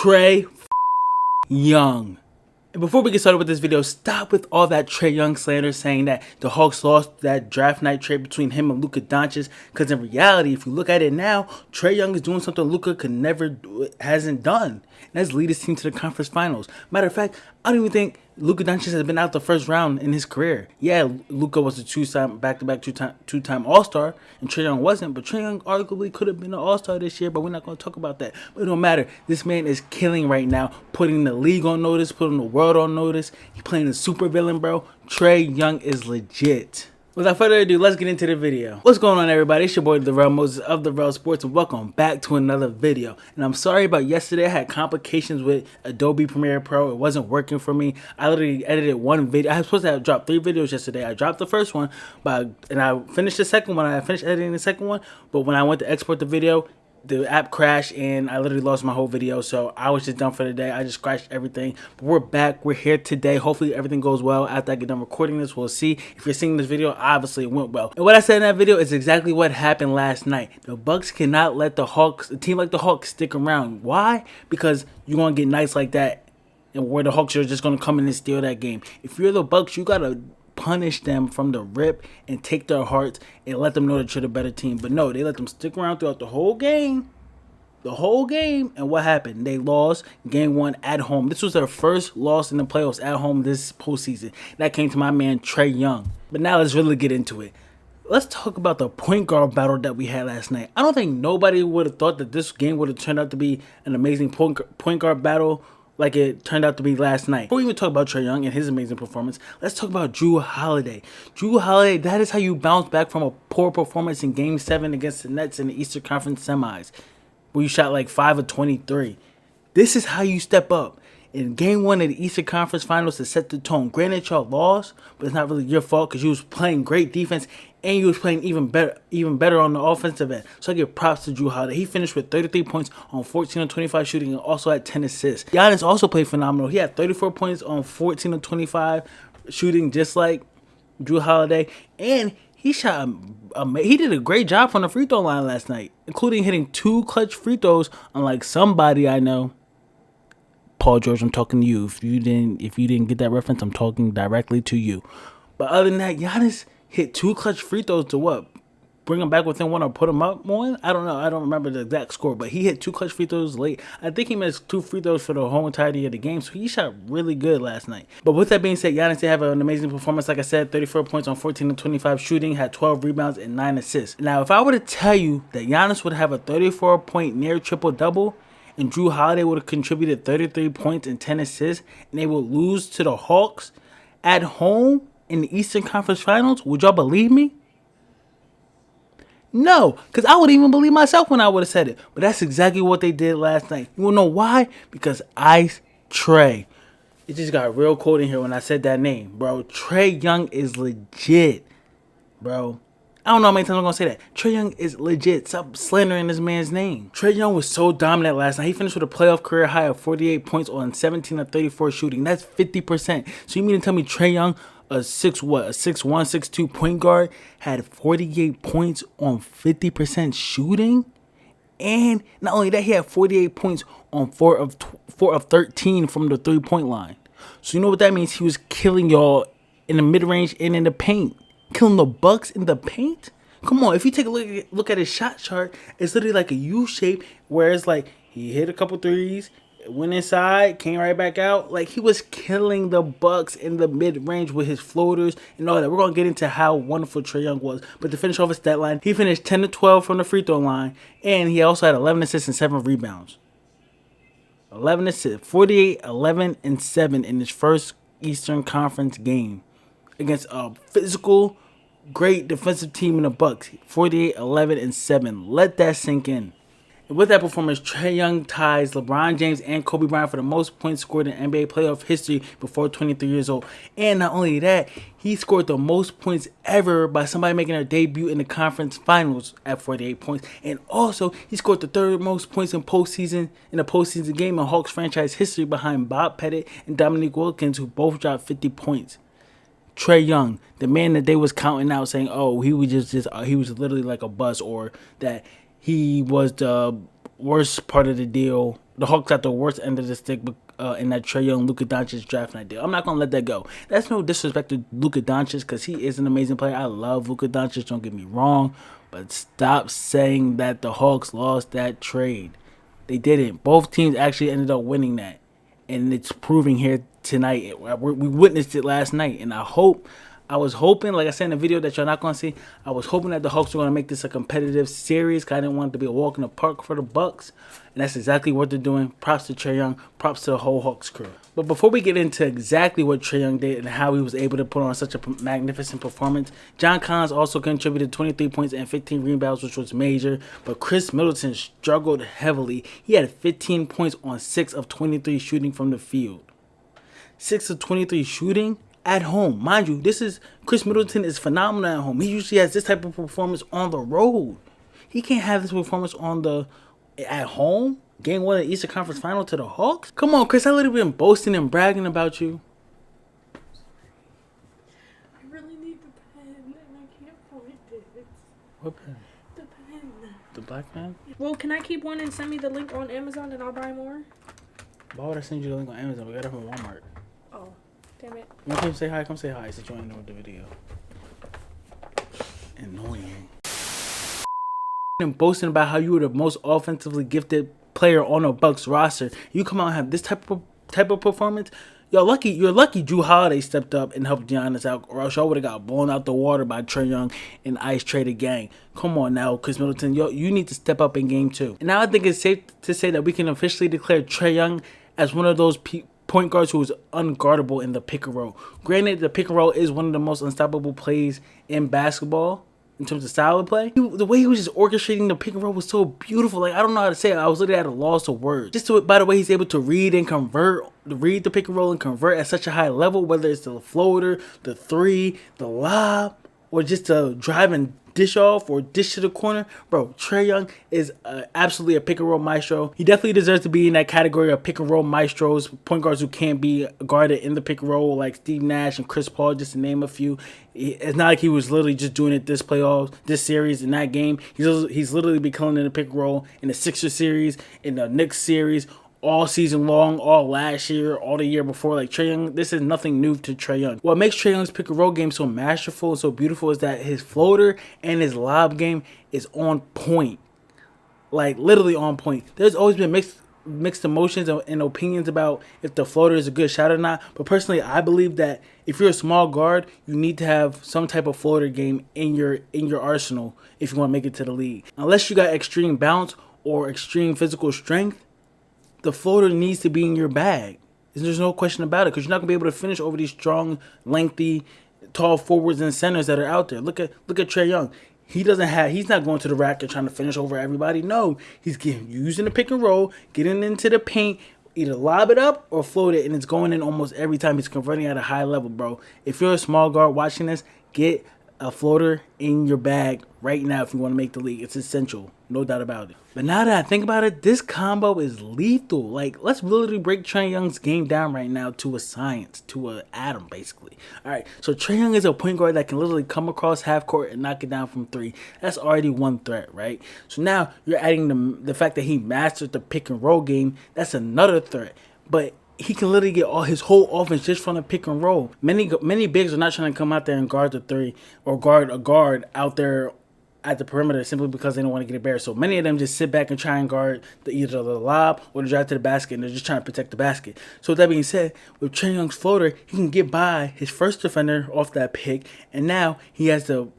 Trae Young. And before we get started with this video, stop with all that Trae Young slander saying that the Hawks lost that draft night trade between him and Luka Doncic. Because in reality, if you look at it now, Trae Young is doing something Luka hasn't done. And that's lead his team to the conference finals. Matter of fact, I don't even think Luka Doncic has been out the first round in his career. Yeah, Luka was a back-to-back two-time All-Star, and Trae Young wasn't. But Trae Young arguably could have been an All-Star this year, but we're not going to talk about that. But it don't matter. This man is killing right now, putting the league on notice, putting the world on notice. He's playing a super villain, bro. Trae Young is legit. Without further ado, let's get into the video. What's going on, everybody? It's your boy, The Real Moses of The Real Sports, and welcome back to another video. And I'm sorry about yesterday. I had complications with Adobe Premiere Pro. It wasn't working for me. I literally edited one video. I was supposed to have dropped 3 videos yesterday. I dropped the first one, and I finished the second one. I finished editing the second one, but when I went to export the video, the app crashed and I literally lost my whole video, so I was just done for the day. I just crashed everything. But we're back. We're here today. Hopefully everything goes well. After I get done recording this, we'll see. If you're seeing this video, obviously it went well. And what I said in that video is exactly what happened last night. The Bucks cannot let a team like the Hawks stick around. Why? Because you're going to get nights like that and where the Hawks are just going to come in and steal that game. If you're the Bucks, you got to punish them from the rip and take their hearts and let them know that you're the better team. But no, they let them stick around throughout the whole game. And what happened? They lost game 1 at home. This was their first loss in the playoffs at home this postseason. That came to my man Trae Young. But now let's really get into it. Let's talk about the point guard battle that we had last night. I don't think nobody would have thought that this game would have turned out to be an amazing point guard battle like it turned out to be last night. Before we even talk about Trae Young and his amazing performance, let's talk about Jrue Holiday. Jrue Holiday, that is how you bounce back from a poor performance in Game 7 against the Nets in the Eastern Conference Semis, where you shot like 5 of 23. This is how you step up. In Game 1 of the Eastern Conference Finals to set the tone. Granted, y'all lost, but it's not really your fault because you was playing great defense and you was playing even better on the offensive end. So I give props to Jrue Holiday. He finished with 33 points on 14 of 25 shooting and also had 10 assists. Giannis also played phenomenal. He had 34 points on 14 of 25 shooting, just like Jrue Holiday, and he did a great job from the free throw line last night, including hitting 2 clutch free throws, unlike somebody I know. Paul George, I'm talking to you. If you didn't get that reference, I'm talking directly to you. But other than that, Giannis hit 2 clutch free throws to what? Bring him back within 1 or put him up one? I don't know. I don't remember the exact score, but he hit 2 clutch free throws late. I think he missed 2 free throws for the whole entirety of the game, so he shot really good last night. But with that being said, Giannis did have an amazing performance. Like I said, 34 points on 14 of 25 shooting, had 12 rebounds and 9 assists. Now, if I were to tell you that Giannis would have a 34-point near triple-double, and Jrue Holiday would have contributed 33 points and 10 assists, and they would lose to the Hawks at home in the Eastern Conference Finals, would y'all believe me? No, because I wouldn't even believe myself when I would have said it. But that's exactly what they did last night. You wanna know why? Because Ice Trae. It just got real cold in here when I said that name, bro. Trae Young is legit, bro. I don't know how many times I'm going to say that. Trae Young is legit. Stop slandering this man's name. Trae Young was so dominant last night. He finished with a playoff career high of 48 points on 17 of 34 shooting. That's 50%. So you mean to tell me Trae Young, a 6'1", 6'2" point guard, had 48 points on 50% shooting? And not only that, he had 48 points on 4 of 13 from the 3-point line. So you know what that means? He was killing y'all in the mid-range and in the paint. Killing the Bucks in the paint? Come on, if you take a look at his shot chart, it's literally like a U shape where it's like he hit a couple threes, went inside, came right back out. Like, he was killing the Bucks in the mid-range with his floaters and all that. We're going to get into how wonderful Trae Young was. But to finish off his stat line, he finished 10 to 12 from the free throw line, and he also had 11 assists and 7 rebounds. 11 assists, 48, 11, and 7 in his first Eastern Conference game against a physical, great defensive team in the Bucks. 48, 11, and 7. Let that sink in. And with that performance, Trae Young ties LeBron James and Kobe Bryant for the most points scored in NBA playoff history before 23 years old. And not only that, he scored the most points ever by somebody making their debut in the conference finals at 48 points. And also, he scored the 3rd most points in a postseason game in Hawks franchise history behind Bob Pettit and Dominique Wilkins, who both dropped 50 points. Trae Young, the man that they was counting out, saying, "Oh, he was he was literally like a bust," or that he was the worst part of the deal. The Hawks got the worst end of the stick in that Trae Young, Luka Doncic draft night deal. I'm not gonna let that go. That's no disrespect to Luka Doncic because he is an amazing player. I love Luka Doncic. Don't get me wrong, but stop saying that the Hawks lost that trade. They didn't. Both teams actually ended up winning that, and it's proving here tonight. We witnessed it last night, and I was hoping, like I said in the video that y'all not going to see, I was hoping that the Hawks were going to make this a competitive series. Cause I didn't want it to be a walk in the park for the Bucks. And that's exactly what they're doing. Props to Trae Young. Props to the whole Hawks crew. But before we get into exactly what Trae Young did and how he was able to put on such a magnificent performance, John Collins also contributed 23 points and 15 rebounds, which was major. But Chris Middleton struggled heavily. He had 15 points on 6 of 23 shooting from the field. 6 of 23 shooting? At home, mind you, Chris Middleton is phenomenal at home. He usually has this type of performance on the road. He can't have this performance at home. Game 1 of the Eastern Conference Final to the Hawks. Come on, Chris, I literally been boasting and bragging about you. I really need the pen, and I can't find it. What pen? The pen. The black pen? Well, can I keep one and send me the link on Amazon, and I'll buy more? Why would I send you the link on Amazon? We got it from Walmart. Oh. Damn it. You want to say hi? Come say hi since you ain't know the video. Annoying. And boasting about how you were the most offensively gifted player on a Bucks roster. You come out and have this type of performance. You're lucky Drew Holiday stepped up and helped Giannis out, or else y'all would have got blown out the water by Trae Young and Ice Trader Gang. Come on now, Chris Middleton. You need to step up in game 2. And now I think it's safe to say that we can officially declare Trae Young as one of those point guards who is unguardable in the pick and roll. Granted, the pick and roll is one of the most unstoppable plays in basketball in terms of style of play. The way he was just orchestrating the pick and roll was so beautiful. Like, I don't know how to say it. I was literally at a loss of words. By the way, he's able to read the pick and roll and convert at such a high level, whether it's the floater, the 3, the lob, or just to drive and dish off or dish to the corner. Bro, Trae Young is absolutely a pick and roll maestro. He definitely deserves to be in that category of pick and roll maestros, point guards who can't be guarded in the pick and roll, like Steve Nash and Chris Paul, just to name a few. It's not like he was literally just doing it this series, in that game. He's literally been killing in the pick and roll in the Sixers series, in the Knicks series, all season long, all last year, all the year before. Like, Trae Young, this is nothing new to Trae Young. What makes Trae Young's pick and roll game so masterful and so beautiful is that his floater and his lob game is on point. Like, literally on point. There's always been mixed emotions and opinions about if the floater is a good shot or not. But personally, I believe that if you're a small guard, you need to have some type of floater game in your arsenal if you want to make it to the league. Unless you got extreme bounce or extreme physical strength, the floater needs to be in your bag. There's no question about it, because you're not going to be able to finish over these strong, lengthy, tall forwards and centers that are out there. Look at Trae Young. He's not going to the rack and trying to finish over everybody. No, he's using the pick and roll, getting into the paint, either lob it up or float it, and it's going in almost every time. He's converting at a high level, bro. If you're a small guard watching this, get a floater in your bag right now if you want to make the league. It's essential, no doubt about it. But now that I think about it, this combo is lethal. Like, let's literally break Trae Young's game down right now to a science, to an atom, basically. All right, so Trae Young is a point guard that can literally come across half court and knock it down from 3. That's already one threat, right? So now you're adding the fact that he mastered the pick and roll game. That's another threat. But he can literally get his whole offense just from the pick and roll. Many bigs are not trying to come out there and guard the 3 or guard a guard out there at the perimeter simply because they don't want to get embarrassed. So many of them just sit back and try and guard either the lob or the drive to the basket, and they're just trying to protect the basket. So with that being said, with Trae Young's floater, he can get by his first defender off that pick, and now he has the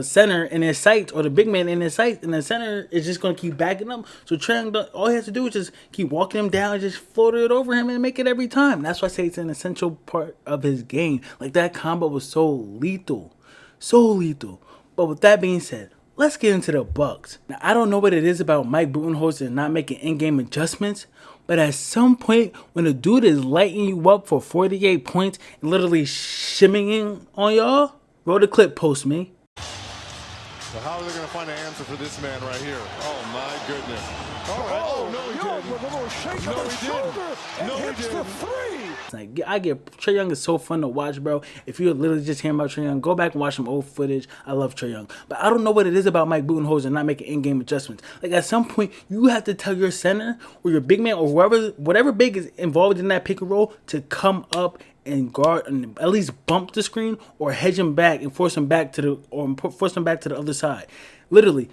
center in his sights, or the big man in his sights, and the center is just going to keep backing him. So Trae Young, all he has to do is just keep walking him down and just float it over him and make it every time. That's why I say it's an essential part of his game. Like, that combo was so lethal. So lethal. But with that being said, let's get into the Bucks. Now, I don't know what it is about Mike Budenholzer not making in-game adjustments, but at some point, when a dude is lighting you up for 48 points and literally shimmying on y'all, roll the clip, post me. So how are they going to find an answer for this man right here? Oh, my goodness. All right. Oh, no, he didn't. shake of the shoulder and hits the three. Like, I get Trae Young is so fun to watch, bro. If you're literally just hearing about Trae Young, go back and watch some old footage. I love Trae Young, but I don't know what it is about Mike Budenholzer not making in-game adjustments. Like, at some point, you have to tell your center or your big man or whatever big is involved in that pick and roll to come up and guard and at least bump the screen or hedge him back and force him back to the other side. Literally,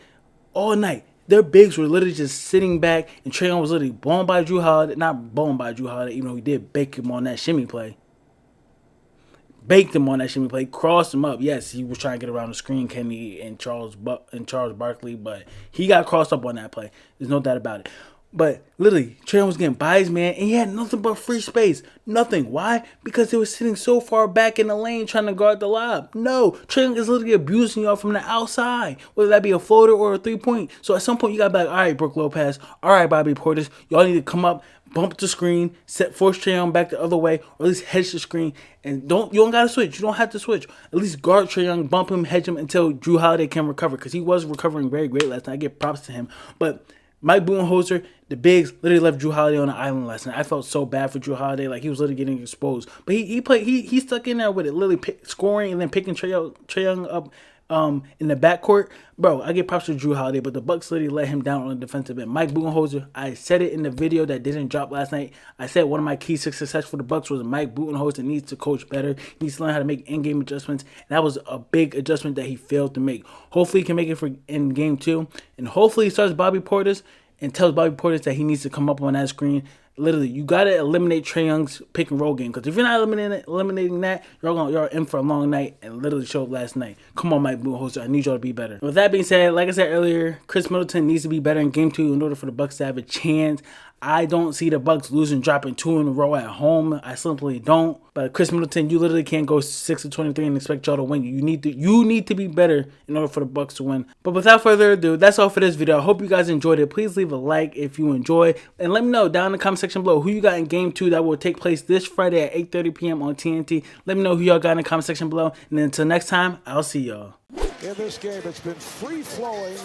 all night. Their bigs were literally just sitting back, and Trae Young was literally blown by Drew Holiday. Not blown by Drew Holiday, even though he did bake him on that shimmy play. Baked him on that shimmy play, crossed him up. Yes, he was trying to get around the screen, Kenny and Charles Barkley, but he got crossed up on that play. There's no doubt about it. But literally, Trae Young was getting by his man, and he had nothing but free space. Nothing. Why? Because they were sitting so far back in the lane trying to guard the lob. No, Trae Young is literally abusing y'all from the outside, whether that be a floater or a three-point. So at some point, you got to be like, all right, Brook Lopez, all right, Bobby Portis, y'all need to come up, bump the screen, force Trae Young back the other way, or at least hedge the screen. And you don't got to switch. You don't have to switch. At least guard Trae Young, bump him, hedge him until Drew Holiday can recover, because he was recovering very great last night. I give props to him. But Mike Budenholzer, the bigs, literally left Drew Holiday on the island last night. I felt so bad for Drew Holiday, like he was literally getting exposed. But he stuck in there with it, literally scoring and then picking Trae Young up in the backcourt. Bro, I give props to Drew Holiday, but the Bucks literally let him down on the defensive end. Mike Budenholzer, I said it in the video that didn't drop last night. I said one of my keys to success for the Bucks was Mike Budenholzer needs to coach better. He needs to learn how to make in-game adjustments. And that was a big adjustment that he failed to make. Hopefully he can make it for in game 2. And hopefully he starts Bobby Portis and tells Bobby Portis that he needs to come up on that screen. Literally, you got to eliminate Trae Young's pick and roll game. Because if you're not eliminating that, you're in for a long night, and literally showed last night. Come on, Mike Budenholzer. I need y'all to be better. With that being said, like I said earlier, Chris Middleton needs to be better in game 2 in order for the Bucks to have a chance. I don't see the Bucks losing, dropping 2 in a row at home. I simply don't. But Chris Middleton, you literally can't go 6-23 and expect y'all to win. You need to be better in order for the Bucks to win. But without further ado, that's all for this video. I hope you guys enjoyed it. Please leave a like if you enjoyed, and let me know down in the comment section below who you got in game 2 that will take place this Friday at 8:30 p.m. on TNT. Let me know who y'all got in the comment section below. And then until next time, I'll see y'all. In this game, it's been free-flowing.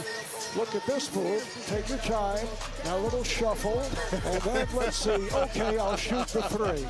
Look at this move. Take your time. Now a little shuffle. And then let's see. Okay, I'll shoot the 3.